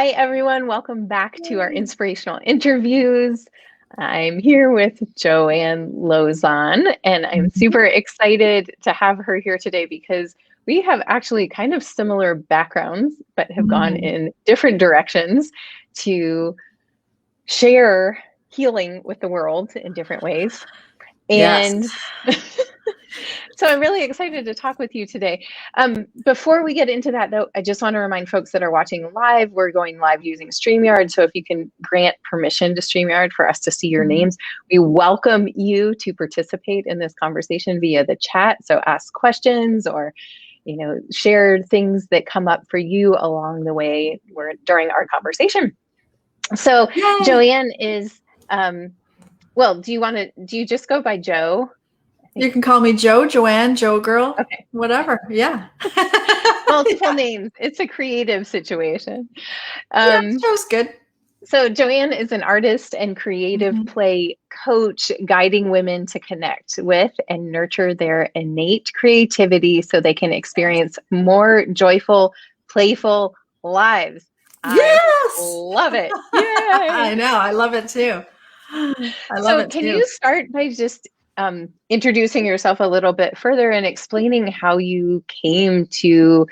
Hi, everyone. Welcome back to our inspirational interviews. I'm here with Joanne Lauzon, and I'm super excited to have her here today because we have actually kind of similar backgrounds, but have gone Mm. in different directions to share healing with the world in different ways. Yes. And so I'm really excited to talk with you today. Before we get into that, though, I just want to remind folks that are watching live, we're going live using StreamYard. So if you can grant permission to StreamYard for us to see your names, we welcome you to participate in this conversation via the chat. So ask questions or share things that come up for you along the way during our conversation. So Yay. Joanne is, well, do you just go by Jo? You can call me Jo, Joanne, Jo Girl, Okay. whatever. Yeah. Multiple names. It's a creative situation. Yeah, Jo's good. So Joanne is an artist and creative play coach, guiding women to connect with and nurture their innate creativity so they can experience more joyful, playful lives. Yes. I love it. Yay! I know. I love it too. I love it Can too. you start by just introducing yourself a little bit further and explaining how you came to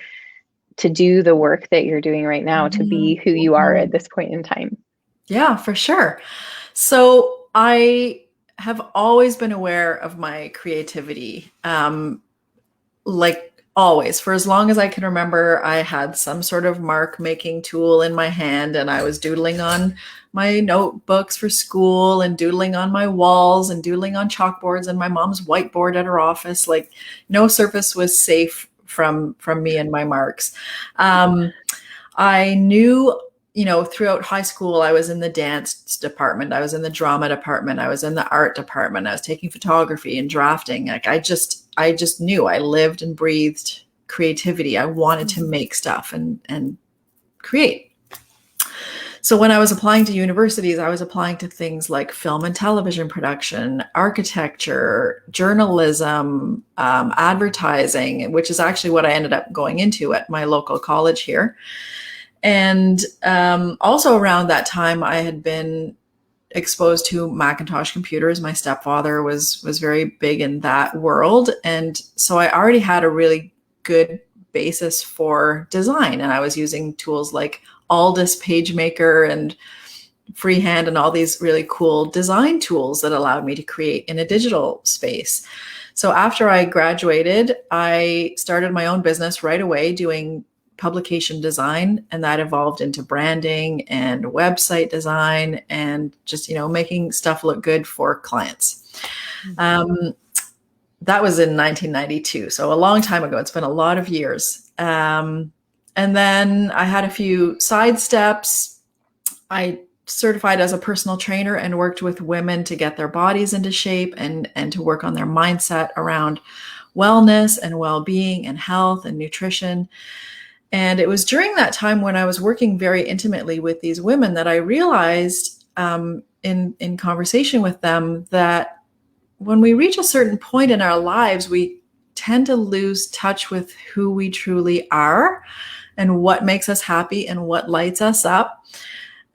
do the work that you're doing right now, to be who you are at this point in time? Yeah, for sure. So I have always been aware of my creativity. Like always, for as long as I can remember, I had some sort of mark making tool in my hand and I was doodling on my notebooks for school and doodling on my walls and doodling on chalkboards and my mom's whiteboard at her office. Like no surface was safe from me and my marks. I knew, throughout high school, I was in the dance department. I was in the drama department. I was in the art department. I was taking photography and drafting. Like I just knew I lived and breathed creativity. I wanted to make stuff and create. So when I was applying to universities, I was applying to things like film and television production, architecture, journalism, advertising, which is actually what I ended up going into at my local college here. And also around that time, I had been exposed to Macintosh computers. My stepfather was very big in that world. And so I already had a really good basis for design. And I was using tools like Aldus PageMaker and Freehand and all these really cool design tools that allowed me to create in a digital space. So after I graduated, I started my own business right away doing publication design, and that evolved into branding and website design and just making stuff look good for clients. That was in 1992, so a long time ago. It's been a lot of years. And then I had a few side steps. I certified as a personal trainer and worked with women to get their bodies into shape and to work on their mindset around wellness and well-being and health and nutrition. And it was during that time when I was working very intimately with these women that I realized in conversation with them that when we reach a certain point in our lives, we tend to lose touch with who we truly are and what makes us happy and what lights us up.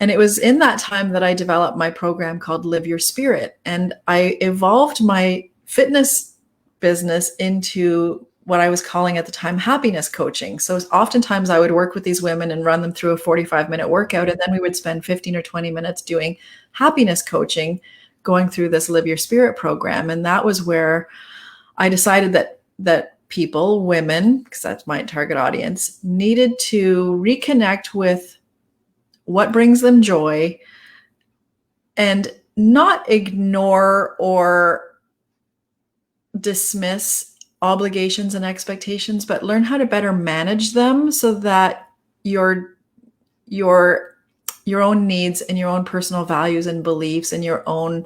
And it was in that time that I developed my program called Live Your Spirit. And I evolved my fitness business into what I was calling at the time happiness coaching. So oftentimes I would work with these women and run them through a 45-minute workout. And then we would spend 15 or 20 minutes doing happiness coaching, going through this Live Your Spirit program. And that was where I decided that people, women, because that's my target audience, needed to reconnect with what brings them joy and not ignore or dismiss obligations and expectations, but learn how to better manage them so that your own needs and your own personal values and beliefs and your own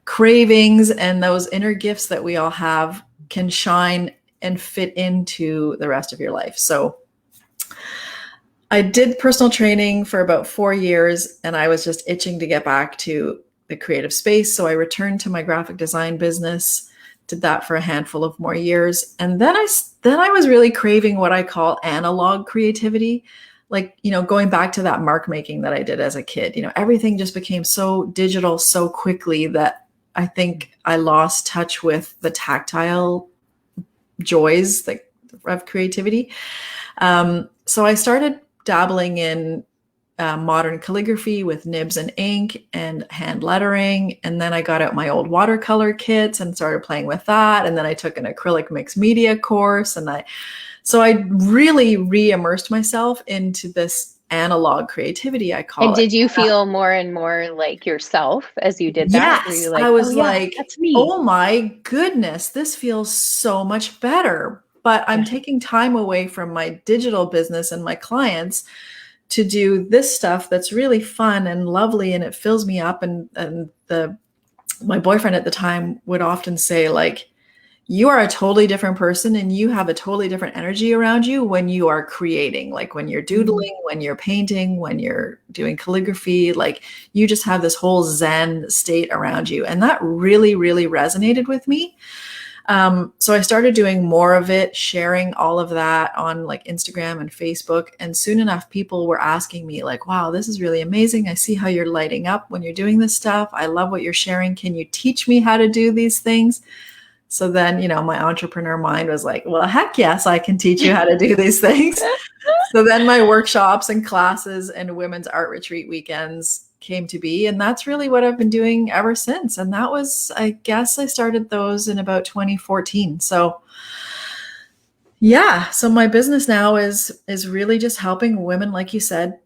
cravings and those inner gifts that we all have can shine and fit into the rest of your life. So I did personal training for about 4 years and I was just itching to get back to the creative space. So I returned to my graphic design business, did that for a handful of more years. And then I was really craving what I call analog creativity. like, going back to that mark making that I did as a kid, everything just became so digital so quickly that I think I lost touch with the tactile joys, like, of creativity. So I started dabbling in modern calligraphy with nibs and ink and hand lettering. And then I got out my old watercolor kits and started playing with that. And then I took an acrylic mixed media course. So I really re-immersed myself into this analog creativity, I call And it. did you feel more and more like yourself as you did that? Were Yes, you like, I oh was yeah, like, that's me? oh my goodness, this feels so much better. But I'm Yeah. taking time away from my digital business and my clients to do this stuff that's really fun and lovely, and it fills me up. And my boyfriend at the time would often say, like, you are a totally different person and you have a totally different energy around you when you are creating, like when you're doodling, when you're painting, when you're doing calligraphy, like you just have this whole Zen state around you. And that really, really resonated with me. So I started doing more of it, sharing all of that on like Instagram and Facebook. And soon enough, people were asking me like, wow, this is really amazing. I see how you're lighting up when you're doing this stuff. I love what you're sharing. Can you teach me how to do these things? So then, my entrepreneur mind was like, well, heck yes, I can teach you how to do these things. So then my workshops and classes and women's art retreat weekends came to be. And that's really what I've been doing ever since. And that was, I guess I started those in about 2014. So yeah, so my business now is really just helping women, like you said,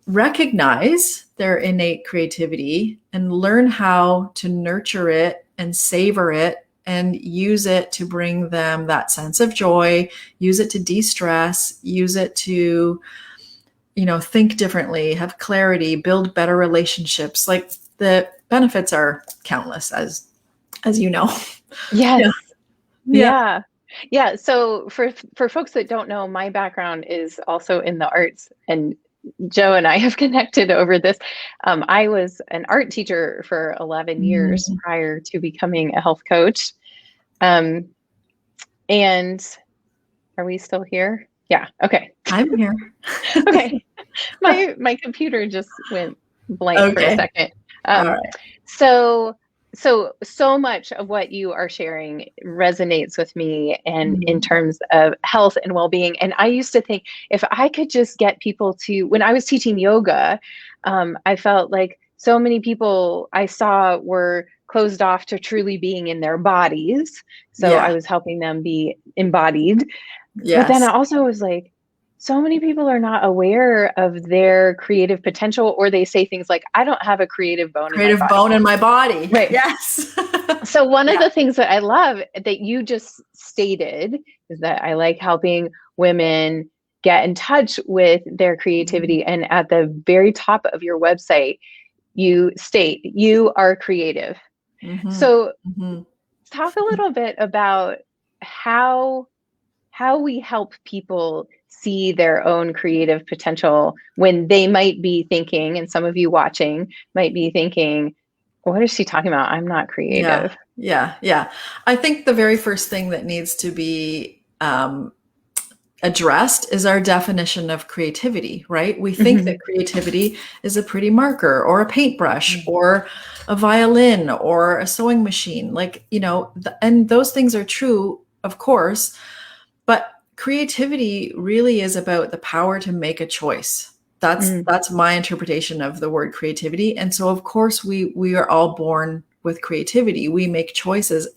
recognize their innate creativity and learn how to nurture it and savor it and use it to bring them that sense of joy, use it to de-stress, use it to, think differently, have clarity, build better relationships. Like the benefits are countless, as you know. Yes. Yeah. Yeah. So for folks that don't know, my background is also in the arts, and Joe and I have connected over this. I was an art teacher for 11 years prior to becoming a health coach. And are we still here? Yeah. Okay. I'm here. Okay. My computer just went blank for a second. All right. So much of what you are sharing resonates with me, and in terms of health and well-being. And I used to think if I could just get people to, when I was teaching yoga, I felt like so many people I saw were closed off to truly being in their bodies. So I was helping them be embodied. But then I also was like, so many people are not aware of their creative potential, or they say things like, I don't have a creative bone in my body. Right. Yes. So one of the things that I love that you just stated is that I like helping women get in touch with their creativity. And at the very top of your website, you state you are creative. So talk a little bit about how we help people see their own creative potential when they might be thinking, and some of you watching might be thinking, what is she talking about? I'm not creative. Yeah. I think the very first thing that needs to be addressed is our definition of creativity, right? We think that creativity is a pretty marker or a paintbrush or a violin or a sewing machine. Like, and those things are true, of course, but creativity really is about the power to make a choice. That's my interpretation of the word creativity. And so, of course, we are all born with creativity. We make choices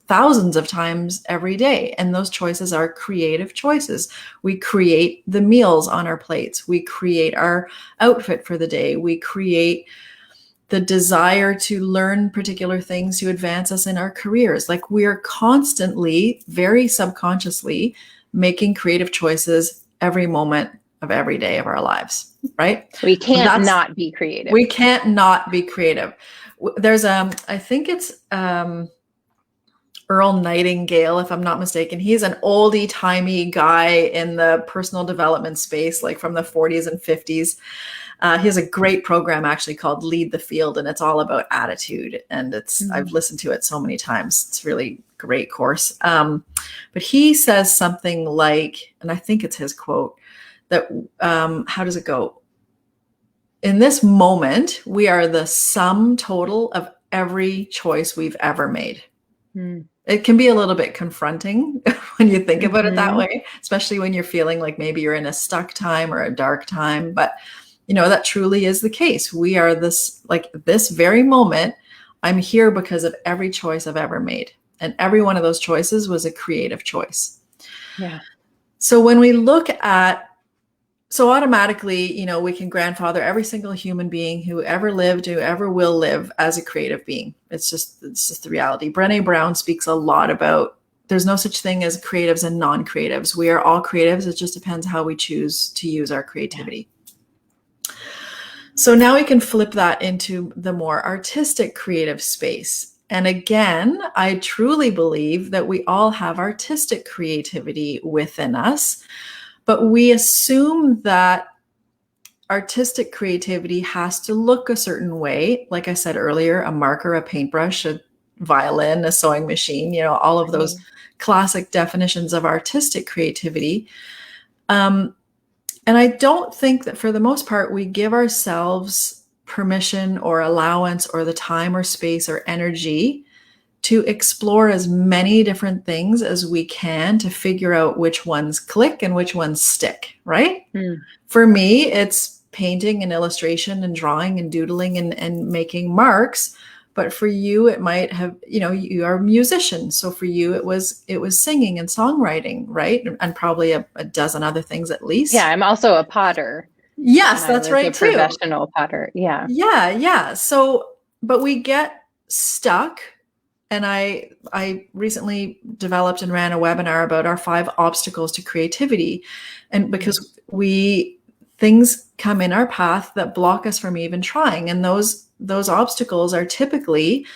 thousands of times every day, and those choices are creative choices. We create the meals on our plates. We create our outfit for the day. We create the desire to learn particular things to advance us in our careers. Like, we are constantly, very subconsciously, making creative choices every moment of every day of our lives, right? We can't not be creative. We can't not be creative. There's I think it's Earl Nightingale, if I'm not mistaken. He's an oldie-timey guy in the personal development space, like from the 40s and 50s. He has a great program actually called Lead the Field, and it's all about attitude. And I've listened to it so many times. It's a really great course. But he says something like, and I think it's his quote, that, how does it go? In this moment, we are the sum total of every choice we've ever made. Mm. It can be a little bit confronting when you think about it that Mm-hmm. way, especially when you're feeling like maybe you're in a stuck time or a dark time. But, that truly is the case. We are this very moment, I'm here because of every choice I've ever made. And every one of those choices was a creative choice. Yeah. So when we look at, automatically, we can grandfather every single human being who ever lived, who ever will live, as a creative being. It's just the reality. Brené Brown speaks a lot about there's no such thing as creatives and non-creatives. We are all creatives. It just depends how we choose to use our creativity. Yeah. So now we can flip that into the more artistic creative space. And again, I truly believe that we all have artistic creativity within us. But we assume that artistic creativity has to look a certain way. Like I said earlier, a marker, a paintbrush, a violin, a sewing machine, all of those classic definitions of artistic creativity. And I don't think that for the most part, we give ourselves permission or allowance or the time or space or energy to explore as many different things as we can to figure out which ones click and which ones stick, right? Mm. For me, it's painting and illustration and drawing and doodling and making marks. But for you, it might have, you are a musician. So for you, it was singing and songwriting, right? And probably a dozen other things at least. Yeah, I'm also a potter. Yes, that's right, a professional potter. Yeah. Yeah. So, but we get stuck. And I recently developed and ran a webinar about our 5 obstacles to creativity. And because things come in our path that block us from even trying. And those obstacles are typically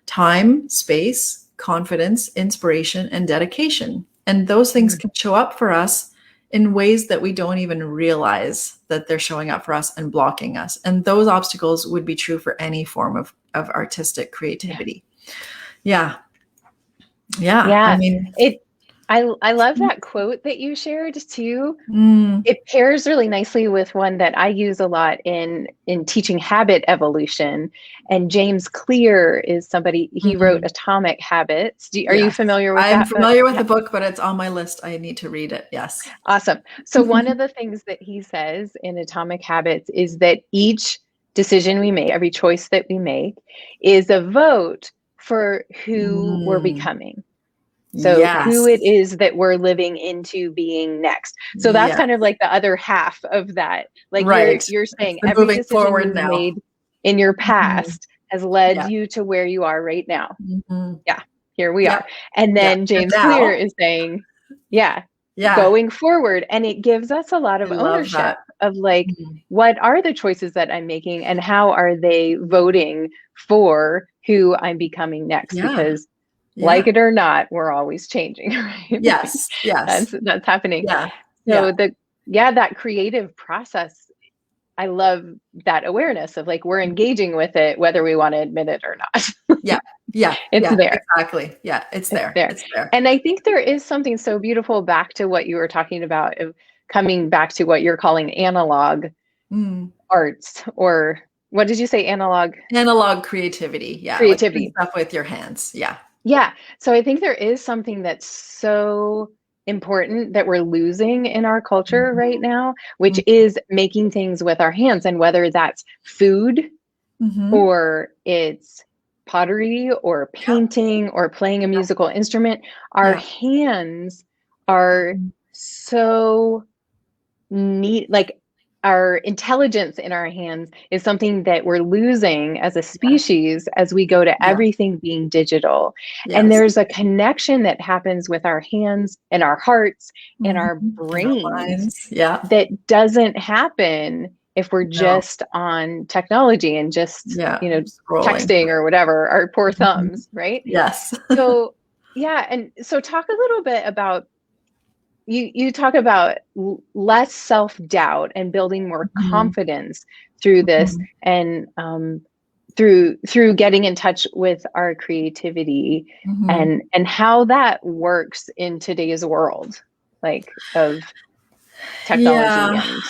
time, space, confidence, inspiration, and dedication. And those things can show up for us in ways that we don't even realize that they're showing up for us and blocking us. And those obstacles would be true for any form of artistic creativity. Yeah. I mean, I love that quote that you shared too. It pairs really nicely with one that I use a lot in teaching habit evolution. And James Clear is somebody, he wrote Atomic Habits. Are you familiar with that book? I'm familiar with the book, but it's on my list. I need to read it. Yes. Awesome. So one of the things that he says in Atomic Habits is that each decision we make, every choice that we make, is a vote for who we're becoming. So who it is that we're living into being next. So that's kind of like the other half of that. Like you're saying every decision you've made in your past has led you to where you are right now. Yeah, here we are. And then James Clear is saying, going forward. And it gives us a lot of ownership of like, what are the choices that I'm making and how are they voting for who I'm becoming next? Because like it or not, we're always changing, right? Yes. That's happening. So that creative process, I love that awareness of like, we're engaging with it, whether we want to admit it or not. It's there. Exactly. Yeah, it's there. It's there. And I think there is something so beautiful back to what you were talking about, of coming back to what you're calling analog arts, or what did you say? Analog creativity. Yeah. Creativity. Like stuff with your hands. Yeah. Yeah. So I think there is something that's so important that we're losing in our culture right now, which is making things with our hands. And whether that's food or it's pottery or painting or playing a musical instrument, our hands are so neat. Like, our intelligence in our hands is something that we're losing as a species as we go to everything being digital. And there's a connection that happens with our hands and our hearts and our brains that doesn't happen if we're just on technology and just, texting or whatever, our poor thumbs, right? Yes. So, and so talk a little bit about, you talk about less self-doubt and building more confidence through this, and through getting in touch with our creativity and how that works in today's world, like of technology Yeah. and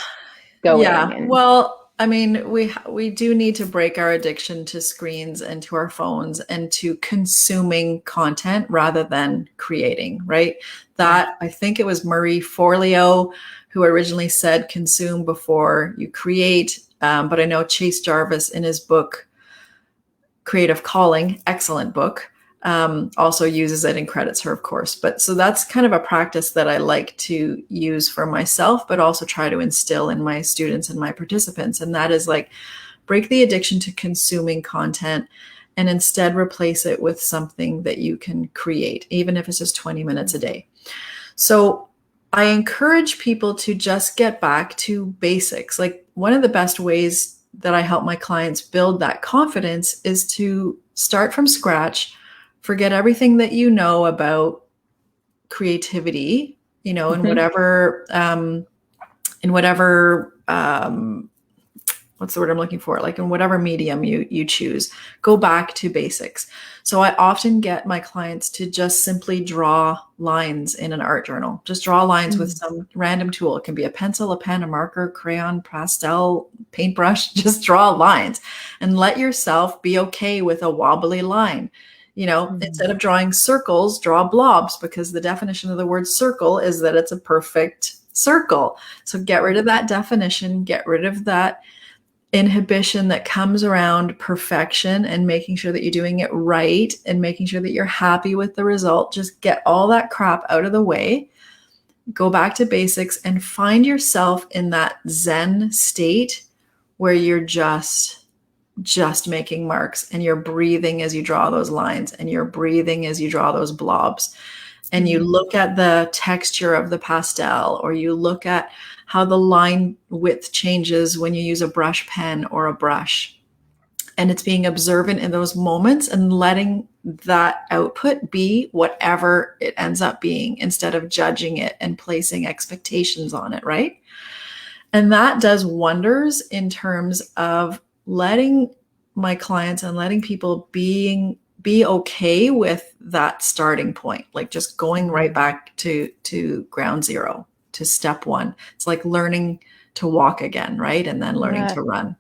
going Yeah. and Well, I mean, we do need to break our addiction to screens and to our phones and to consuming content rather than creating, right? yeah. That I think it was Marie Forleo who originally said consume before you create. But I know Chase Jarvis in his book Creative Calling, excellent book, also uses it and credits her, of course. But so that's kind of a practice that I like to use for myself, but also try to instill in my students and my participants. And that is like break the addiction to consuming content and instead replace it with something that you can create, even if it's just 20 minutes a day. So I encourage people to just get back to basics. Like one of the best ways that I help my clients build that confidence is to start from scratch, forget everything that you know about creativity, you know, in Mhm. whatever, what's the word I'm looking for? Like in whatever medium you choose, go back to basics. So I often get my clients to just simply draw lines in an art journal. Just draw lines with Mm. some random tool. It can be a pencil, a pen, a marker, crayon, pastel, paintbrush. Just draw lines and let yourself be okay with a wobbly line. You know, instead Mhm. of drawing circles, draw blobs, because the definition of the word circle is that it's a perfect circle. So get rid of that definition, get rid of that inhibition that comes around perfection and making sure that you're doing it right and making sure that you're happy with the result. Just get all that crap out of the way, go back to basics, and find yourself in that Zen state where you're just making marks and you're breathing as you draw those lines and you're breathing as you draw those blobs. And you Mhm. look at the texture of the pastel, or you look at how the line width changes when you use a brush pen or a brush. And it's being observant in those moments and letting that output be whatever it ends up being instead of judging it and placing expectations on it, right? And that does wonders in terms of letting my clients and letting people be okay with that starting point, like just going right Mhm. back to ground zero, to step one. It's like learning to walk again, right? And then learning Yeah. to run.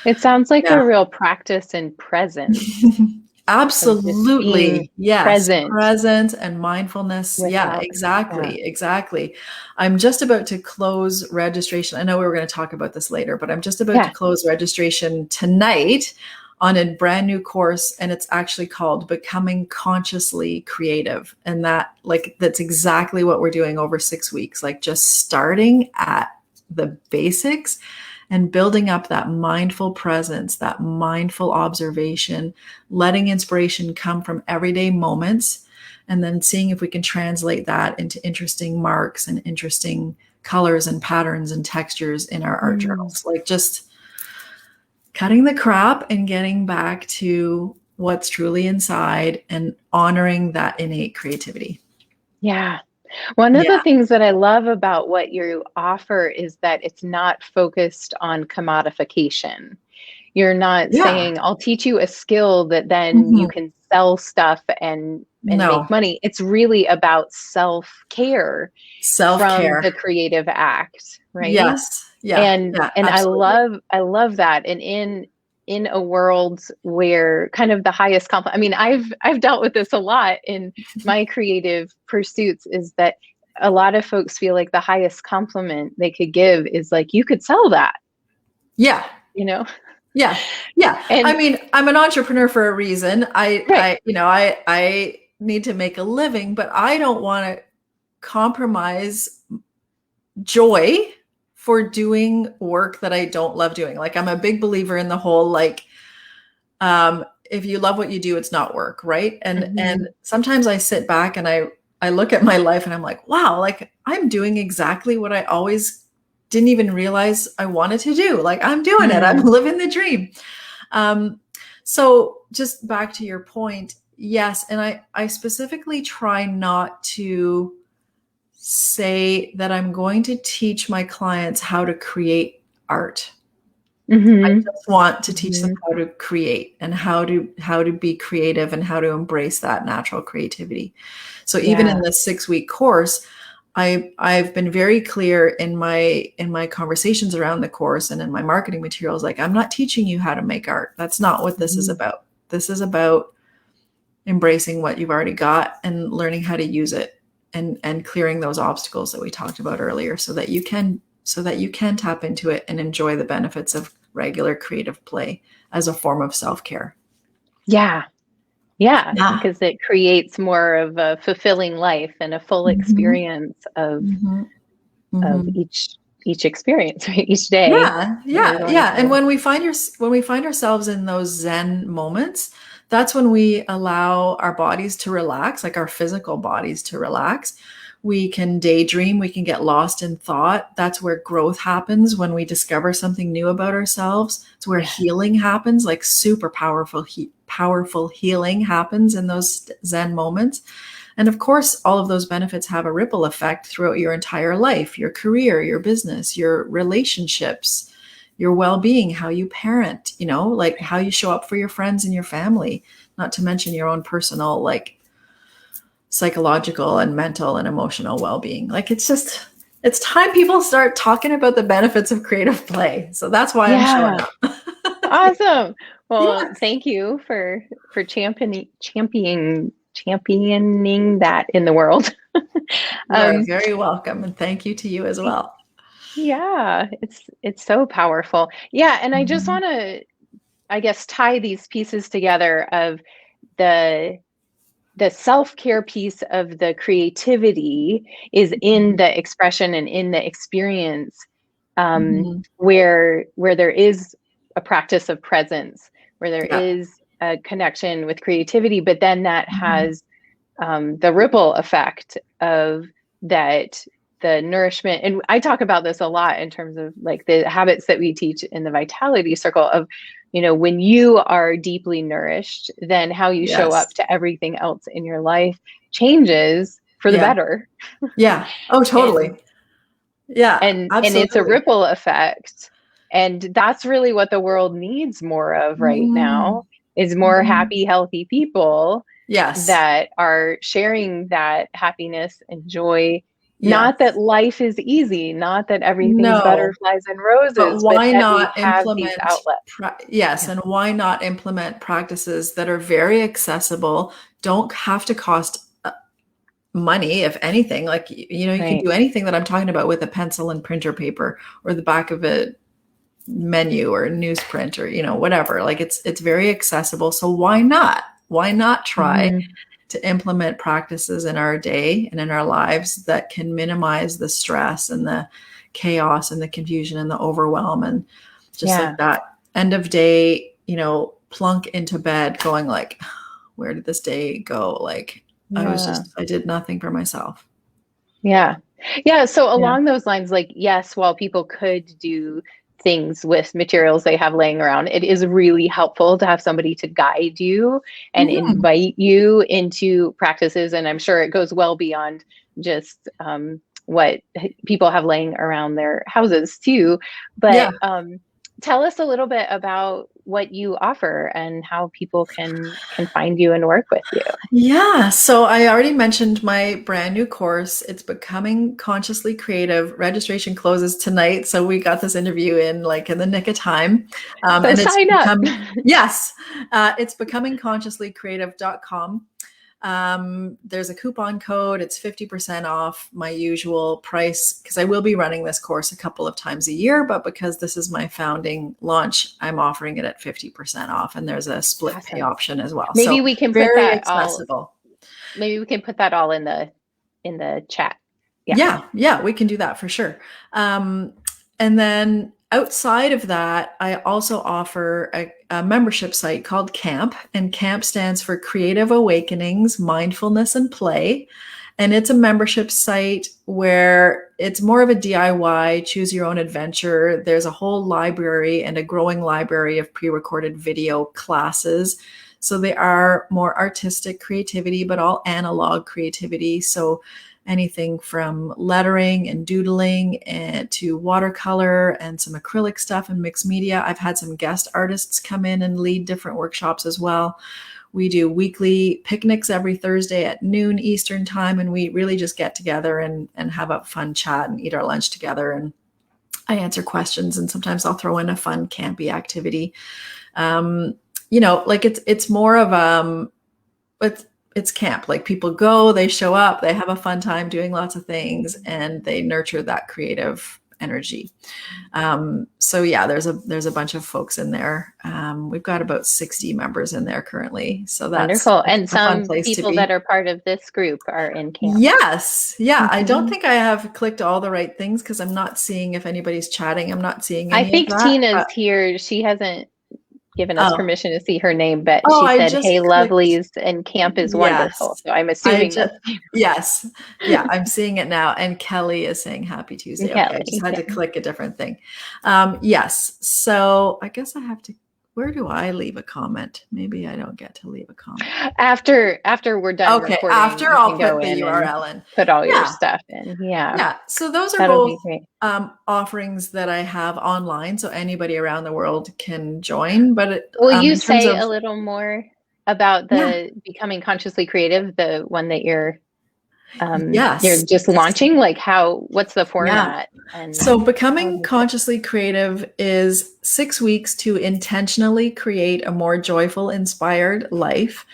It sounds like Yeah. a real practice in presence of just being Absolutely. Yes. present Presence and mindfulness. Yeah, without, yeah. exactly. Exactly. I'm just about to close registration. I know we were going to talk about this later, but I'm just about to Yeah. close registration tonight on a brand new course, and it's actually called Becoming Consciously Creative. And that's exactly what we're doing over 6 weeks, like just starting at the basics and building up that mindful presence, that mindful observation, letting inspiration come from everyday moments, and then seeing if we can translate that into interesting marks and interesting colors and patterns and textures in our art Mm. journals. Like just cutting the crap and getting back to what's truly inside and honoring that innate creativity. Yeah. One of the Yeah. things that I love about what you offer is that it's not focused on commodification. You're not Yeah. saying, I'll teach you a skill that then you Mhm. can sell stuff and make No. money. It's really about self-care from Self-care. the creative act, right? Yes. Yeah. And Yeah. and Absolutely. I love that. And in a world where kind of the highest compliment, I mean, I've dealt with this a lot in my creative pursuits, is that a lot of folks feel like the highest compliment they could give is like, you could sell that, Yeah. you know? Yeah. Yeah. I And mean, I'm an entrepreneur for a reason. right. I need to make a living, but I don't want to compromise joy for doing work that I don't love doing. Like I'm a big believer in the whole like if you love what you do, it's not work, right? And Mhm. sometimes I sit back and I look at my life and I'm like, wow, like I'm doing exactly what I always didn't even realize I wanted to do. Like I'm doing it. I'm Mm. living the dream. Um, so just back to your point, yes, and I specifically try not to say that I'm going to teach my clients how to create art. I Mhm. just want to teach them Mhm. how to create and how to be creative and how to embrace that natural creativity. So even in Yeah. this 6-week course, I've been very clear in my conversations around the course and in my marketing materials, like, I'm not teaching you how to make art. That's not what this is about. This is about embracing what you've already got and learning how to use it, and clearing those obstacles that we talked about earlier, so that you can tap into it and enjoy the benefits of regular creative play as a form of self-care. Yeah. Because it creates more of a fulfilling life and a full experience of each experience, right? Each day. Yeah. And when we find ourselves in those Zen moments, that's when we allow our bodies to relax, like our physical bodies to relax. We can daydream, we can get lost in thought. That's where growth happens, when we discover something new about ourselves. It's where healing happens, like super powerful healing happens in those Zen moments. And of course, all of those benefits have a ripple effect throughout your entire life, your career, your business, your relationships, your well-being, how you parent, like how you show up for your friends and your family, not to mention your own personal, like, psychological and mental and emotional well-being. Like, it's time people start talking about the benefits of creative play. So that's why I'm showing up. Awesome. Well, thank you for championing that in the world. You're very welcome, and thank you to you as well. Yeah, it's so powerful. Yeah, and I just want to, I guess, tie these pieces together of the self-care piece of the creativity is in the expression and in the experience, where there is a practice of presence, where there is a connection with creativity, but then that has the ripple effect of that, the nourishment. And I talk about this a lot in terms of like the habits that we teach in the Vitality Circle of, when you are deeply nourished, then how you show up to everything else in your life changes for the better. Yeah. Oh, totally. And it's a ripple effect. And that's really what the world needs more of right now, is more happy, healthy people that are sharing that happiness and joy. Not that life is easy, not that everything's butterflies and roses, but why not have these outlets? And why not implement practices that are very accessible, don't have to cost money, if anything. Like, you can do anything that I'm talking about with a pencil and printer paper or the back of a menu or a newsprint or whatever. Like, it's very accessible. So why not try to implement practices in our day and in our lives that can minimize the stress and the chaos and the confusion and the overwhelm, and just like that end of day, plunk into bed going like, where did this day go? Like, I did nothing for myself. Yeah. So along those lines, like, yes, while people could do things with materials they have laying around, it is really helpful to have somebody to guide you and invite you into practices. And I'm sure it goes well beyond just what people have laying around their houses too. But tell us a little bit about what you offer and how people can find you and work with you. Yeah. So I already mentioned my brand new course. It's Becoming Consciously Creative. Registration closes tonight. So we got this interview in the nick of time. So sign up. Yes. It's becomingconsciouslycreative.com. There's a coupon code. It's 50% off my usual price, because I will be running this course a couple of times a year, but because this is my founding launch, I'm offering it at 50% off, and there's a split pay option as well. Maybe we can put that accessible. Maybe we can put that all in the chat. Yeah, we can do that for sure. And then outside of that, I also offer a membership site called Camp, and Camp stands for Creative Awakenings, Mindfulness and Play. And it's a membership site where it's more of a DIY, choose your own adventure. There's a whole library and a growing library of pre-recorded video classes. So they are more artistic creativity, but all analog creativity. So anything from lettering and doodling and to watercolor and some acrylic stuff and mixed media. I've had some guest artists come in and lead different workshops as well. We do weekly picnics every Thursday at noon Eastern time, and we really just get together and have a fun chat and eat our lunch together. And I answer questions, and sometimes I'll throw in a fun campy activity. Like it's more of it's camp. Like people go, they show up, they have a fun time doing lots of things, and they nurture that creative energy. So yeah, there's a bunch of folks in there. We've got about 60 members in there currently. So that's wonderful. And a fun some place to people be. that are part of this group are in camp. Yes. Yeah. I don't think I have clicked all the right things because I'm not seeing if anybody's chatting. I'm not seeing any I think of that, Tina's here. She hasn't given us permission to see her name, but Oh, she I said, just "Hey, clicked- lovelies, and camp is wonderful." Yes. So I'm assuming that's Yes. Yeah, I'm seeing it now. And Kelly is saying Happy Tuesday. Okay, I Kelly, just had to yeah. click a different thing. Yes. So I guess I have to, where do I leave a comment? Maybe I don't get to leave a comment. After we're done Okay, recording, after you I'll can go put the in URL and in. put all your Yeah. stuff in. Yeah. Yeah. So those are That'll be both great. offerings that I have online, so anybody around the world can join. But Will you in terms say of a little more about the Becoming Consciously Creative, the one that you're yes, just launching? Like what's the format? And so Becoming Consciously Creative is 6 weeks to intentionally create a more joyful, inspired life.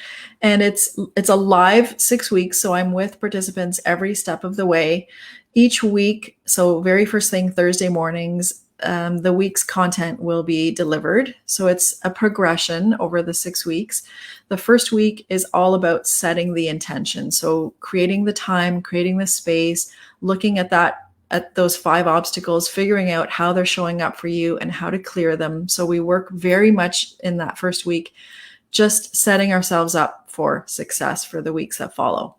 And it's a live 6 weeks. So I'm with participants every step of the way. Each week, so very first thing, Thursday mornings, the week's content will be delivered. So it's a progression over the 6 weeks. The first week is all about setting the intention. So creating the time, creating the space, looking at those 5 obstacles, figuring out how they're showing up for you and how to clear them. So we work very much in that first week, just setting ourselves up for success for the weeks that follow.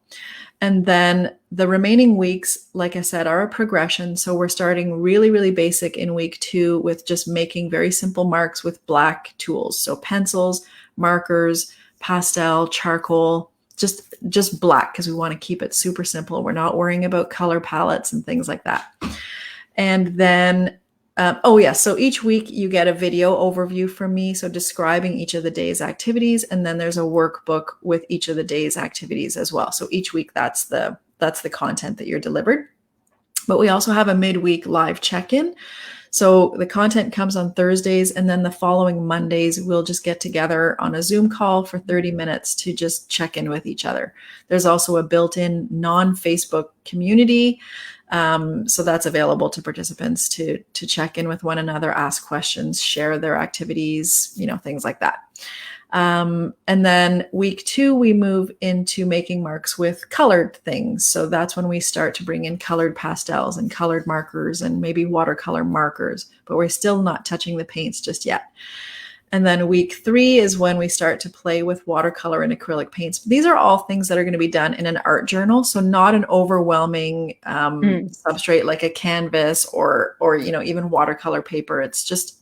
And then the remaining weeks, like I said, are a progression. So we're starting really, really basic in week 2 with just making very simple marks with black tools. So pencils, markers, pastel, charcoal, just black, because we want to keep it super simple. We're not worrying about color palettes and things like that. And then, so each week you get a video overview from me, so describing each of the day's activities, and then there's a workbook with each of the day's activities as well. So each week that's the content that you're delivered. But we also have a midweek live check-in. So the content comes on Thursdays, and then the following Mondays, we'll just get together on a Zoom call for 30 minutes to just check in with each other. There's also a built-in non-Facebook community. So that's available to participants to check in with one another, ask questions, share their activities, things like that. And then week 2, we move into making marks with colored things. So that's when we start to bring in colored pastels and colored markers and maybe watercolor markers, but we're still not touching the paints just yet. And then week 3 is when we start to play with watercolor and acrylic paints. These are all things that are going to be done in an art journal. So not an overwhelming substrate like a canvas or even watercolor paper.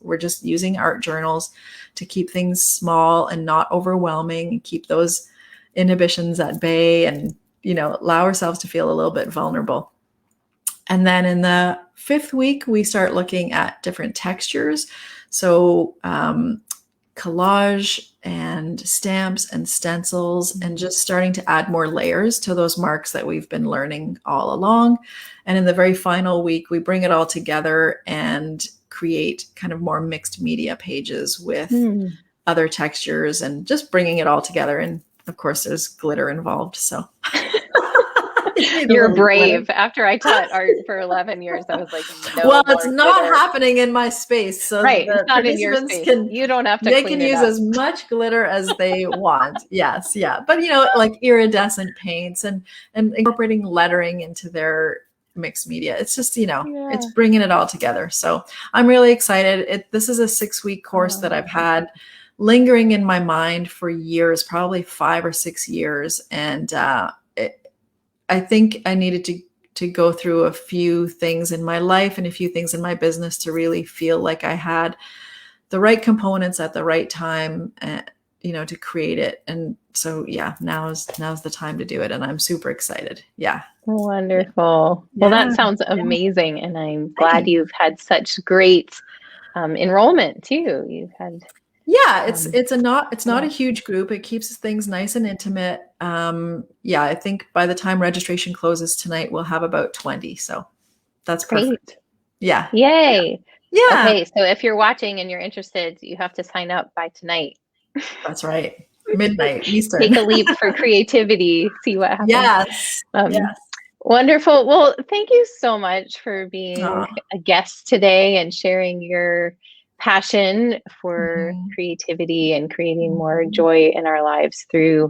We're just using art journals to keep things small and not overwhelming and keep those inhibitions at bay and, allow ourselves to feel a little bit vulnerable. And then in the 5th week, we start looking at different textures. So collage and stamps and stencils, and just starting to add more layers to those marks that we've been learning all along. And in the very final week, we bring it all together and create kind of more mixed media pages with other textures and just bringing it all together. And of course, there's glitter involved. So you're brave. After I taught art for 11 years, I was like, no. Well, it's not happening in my space. So right. It's not in your space. You don't have to They clean can it use up. as much glitter as they want. Yes. Yeah. But, like iridescent paints and incorporating lettering into their mixed media. It's just, it's bringing it all together. So I'm really excited. This is a 6-week course that I've had lingering in my mind for years, probably 5 or 6 years. And I think I needed to go through a few things in my life and a few things in my business to really feel like I had the right components at the right time, to create it. And so, yeah, now's the time to do it. And I'm super excited. Yeah. Wonderful. Yeah. Well, that sounds amazing. And I'm glad Thanks. you've had such great enrollment too. You've had it's not a huge group. It keeps things nice and intimate. Yeah, I think by the time registration closes tonight, we'll have about 20. So that's perfect. great. Yeah. Yay. Yeah. Okay, so if you're watching and you're interested, you have to sign up by tonight. That's right. Midnight Eastern. Take a leap for creativity. See what happens. Yes. Yes. Wonderful. Well, thank you so much for being a guest today and sharing your passion for creativity and creating more joy in our lives through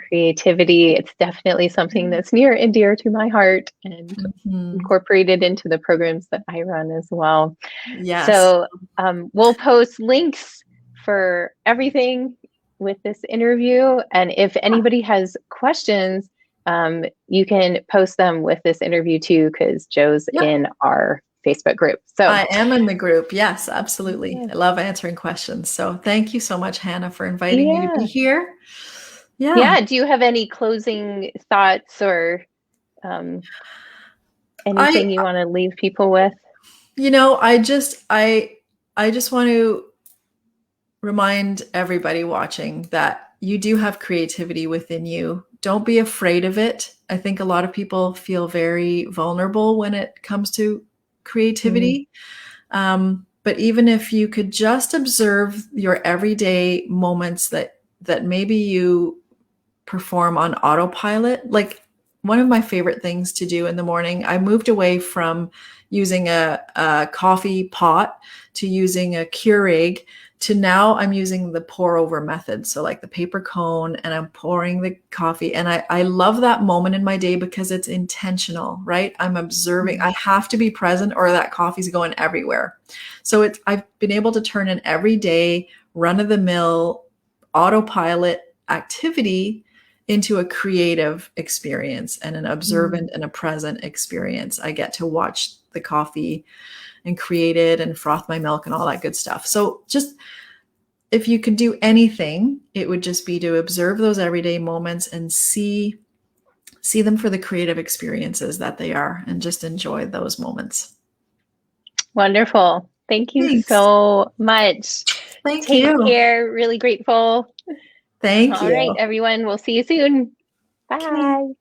creativity. It's definitely something that's near and dear to my heart and incorporated into the programs that I run as well. Yes. So we'll post links for everything with this interview. And if anybody has questions, you can post them with this interview too, because Joe's in our Facebook group. So I am in the group. Yes, absolutely. I love answering questions. So thank you so much, Hannah, for inviting me to be here. Yeah. Do you have any closing thoughts or anything you want to leave people with? I just want to remind everybody watching that you do have creativity within you. Don't be afraid of it. I think a lot of people feel very vulnerable when it comes to creativity. But even if you could just observe your everyday moments that maybe you perform on autopilot, like one of my favorite things to do in the morning, I moved away from using a coffee pot to using a Keurig to now I'm using the pour over method. So like the paper cone, and I'm pouring the coffee. And I love that moment in my day because it's intentional, right? I'm observing. I have to be present or that coffee's going everywhere. So I've been able to turn an everyday run-of-the-mill autopilot activity into a creative experience and an observant and a present experience. I get to watch the coffee and create it and froth my milk and all that good stuff. So just if you could do anything, it would just be to observe those everyday moments and see them for the creative experiences that they are and just enjoy those moments. Wonderful. Thank you so much. Thank you. Take care. Really grateful. Thank you. All right, everyone. We'll see you soon. Bye.